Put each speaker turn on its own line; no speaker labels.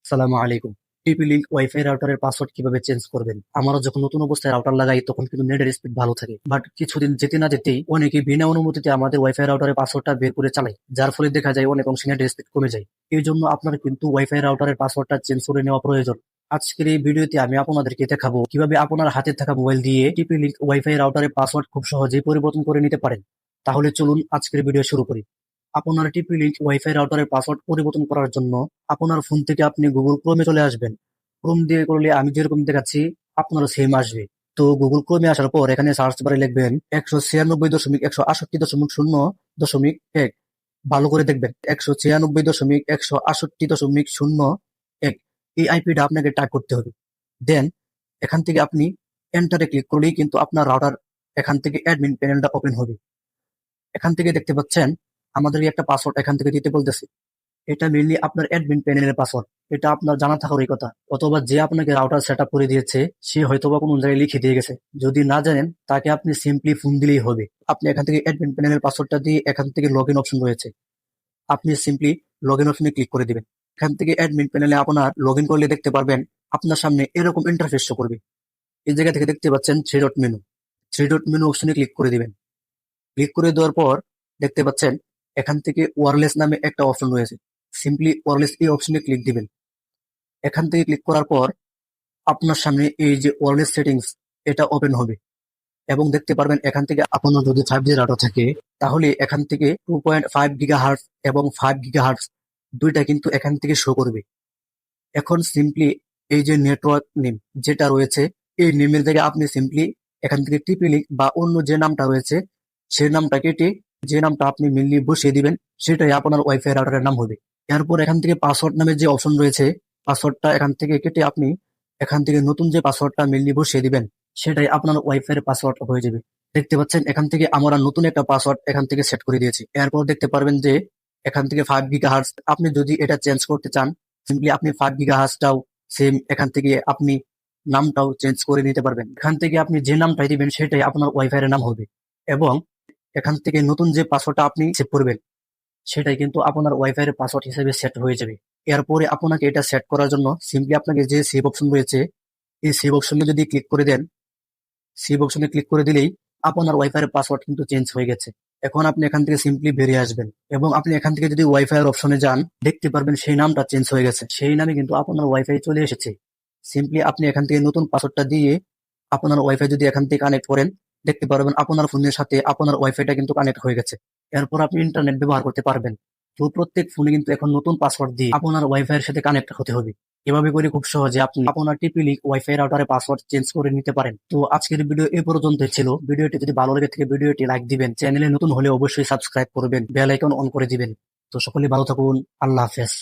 সালামু আলাইকুম। টিপি লিঙ্ক ওয়াইফাই রাউটারের পাসওয়ার্ড কিভাবে চেঞ্জ করবেন? আমরা যখন নতুন অবস্থায় রাউটার লাগাই তখন কিন্তু নেটের স্পিড ভালো থাকে, বাট কিছুদিন যেতে না যেতেই অনেকে বিনা অনুমতিতে আমাদের ওয়াইফাই রাউটারের পাসওয়ার্ডটা বের করে চালায়, যার ফলে দেখা যায় অনেক অংশে নেটের স্পিড কমে যায়। এই জন্য আপনার কিন্তু ওয়াইফাই রাউটারের পাসওয়ার্ডটা চেঞ্জ করে নেওয়া প্রয়োজন। আজকের এই ভিডিওতে আমি আপনাদেরকে দেখাবো কিভাবে আপনার হাতে থাকা মোবাইল দিয়ে টিপি লিঙ্ক ওয়াইফাই রাউটারের পাসওয়ার্ড খুব সহজেই পরিবর্তন করে নিতে পারেন। তাহলে চলুন আজকের ভিডিও শুরু করি। আপনার টিপি লিঙ্ক ওয়াইফাই রাউটারের পাসওয়ার্ড পরিবর্তন করার জন্য আপনার ফোন থেকে আপনি গুগল ক্রোমে চলে আসবেন। ক্রোম দিয়ে করলে আমি যেরকম দেখাচ্ছি আপনারও সেম আসবে। তো গুগল ক্রোমে আসার পর এখানে সার্চ বারে লিখবেন 196.168.0.1। ভালো করে দেখবেন 196.168.0.1। এই আইপিটা আপনাকে টাইপ করতে হবে। দেন এখান থেকে আপনি এন্টারে ক্লিক করলেই কিন্তু আপনার রাউটার এখান থেকে অ্যাডমিন প্যানেলটা ওপেন হবে। এখান থেকে দেখতে পাচ্ছেন আমাদেরকে একটা পাসওয়ার্ড এখান থেকে দিতে বলতেছে। এটা মেইনলি আপনার অ্যাডমিন প্যানেলের পাসওয়ার্ড। এটা আপনার জানা থাকারই কথা, অথবা যে আপনাকে রাউটার সেট আপ করে দিয়েছে সে হয়তোবা কোনো জায়গায় লিখে দিয়ে গেছে। যদি না জানেন তাকে আপনি সিম্পলি ফোন দিলেই হবে। আপনি এখান থেকে অ্যাডমিন প্যানেলের পাসওয়ার্ডটা দিয়ে এখান থেকে লগ ইন অপশন রয়েছে, আপনি সিম্পলি লগ ইন অপশনে ক্লিক করে দিবেন। এখান থেকে অ্যাডমিন প্যানেলে আপনার লগ ইন করলে দেখতে পারবেন আপনার সামনে এরকম ইন্টারফেস শো করবে। এই জায়গা থেকে দেখতে পাচ্ছেন থ্রি ডট মেনু অপশনে ক্লিক করে দিবেন। ক্লিক করে দেওয়ার পর দেখতে পাচ্ছেন এখান থেকে ওয়্যারলেস নামে একটা অপশন রয়েছে। সিম্পলি ওয়্যারলেস এই অপশনে ক্লিক দিবেন। এখান থেকে ক্লিক করার পর আপনার সামনে এই যে ওয়্যারলেস সেটিংস এটা ওপেন হবে এবং দেখতে পারবেন এখান থেকে আপনার যদি 5G ডাটা থাকে তাহলে এখান থেকে 2.5 গিগাহার্টজ এবং 5 গিগাহার্টজ দুইটা কিন্তু এখান থেকে শো করবে। এখন সিম্পলি এই যে নেটওয়ার্ক নেম যেটা রয়েছে এই নেমের জায়গায় আপনি সিম্পলি এখান থেকে টিপি লিঙ্ক বা অন্য যে নামটা রয়েছে সেই নামটা কেটে যে নামটা আপনি মেনলি বসিয়ে দিবেন সেটাই আপনার ওয়াইফাই রাউটারের নাম হবে। এরপর এখান থেকে পাসওয়ার্ড নামের যে অপশন রয়েছে পাসওয়ার্ডটা এখান থেকে কেটে আপনি এখান থেকে নতুন যে পাসওয়ার্ডটা মেনলি বসিয়ে দিবেন সেটাই আপনার ওয়াইফাই এর পাসওয়ার্ড হয়ে যাবে। দেখতে পাচ্ছেন এখান থেকে আমরা নতুন একটা পাসওয়ার্ড এখান থেকে সেট করে দিয়েছি। এরপর দেখতে পারবেন যে এখান থেকে 5 গিগাহার্টজ আপনি যদি এটা চেঞ্জ করতে চান সিম্পলি আপনি 5 গিগাহার্টজটাও সেম এখান থেকে আপনি নামটাও চেঞ্জ করে নিতে পারবেন। এখান থেকে আপনি যে নামটাই দিবেন সেটাই আপনার ওয়াইফাই এর নাম হবে এবং এখান থেকে নতুন যে পাসওয়ার্ডটা আপনি সেভ করবেন সেটাই কিন্তু আপনার ওয়াইফাই এর পাসওয়ার্ড হিসেবে সেট হয়ে যাবে। এরপরে আপনাকে এটা সেট করার জন্য সিম্পলি আপনাকে যে সেভ অপশন রয়েছে এই সেভ অপশনে যদি ক্লিক করে দেন, সেভ অপশনে ক্লিক করে দিলেই আপনার ওয়াইফাই এর পাসওয়ার্ড কিন্তু চেঞ্জ হয়ে গেছে। এখন আপনি এখান থেকে সিম্পলি বেরিয়ে আসবেন এবং আপনি এখান থেকে যদি ওয়াইফাই এর অপশনে যান দেখতে পারবেন সেই নামটা চেঞ্জ হয়ে গেছে, সেই নামে কিন্তু আপনার ওয়াইফাই চলে এসেছে। সিম্পলি আপনি এখান থেকে নতুন পাসওয়ার্ডটা দিয়ে আপনার ওয়াইফাই যদি এখান থেকে কানেক্ট করেন দেখতে পারবেন আপনার ফোনের সাথে আপনার ওয়াইফাইটা কিন্তু কানেক্ট হয়ে গেছে। এরপর আপনি ইন্টারনেট ব্যবহার করতে পারবেন। তো প্রত্যেক ফোনে কিন্তু এখন নতুন পাসওয়ার্ড দিয়ে আপনার ওয়াইফাই এর সাথে কানেক্ট হতে হবে। এভাবে করে খুব সহজে আপনি আপনার টিপি লিঙ্ক ওয়াইফাই রাউটারের পাসওয়ার্ড চেঞ্জ করে নিতে পারেন। তো আজকের ভিডিও এই পর্যন্তই ছিল। ভিডিওটি যদি ভালো লেগে থাকে ভিডিওটি লাইক দিবেন, চ্যানেলে নতুন হলে অবশ্যই সাবস্ক্রাইব করবেন, বেল আইকন অন করে দিবেন। তো সকলে ভালো থাকুন, আল্লাহ হাফেজ।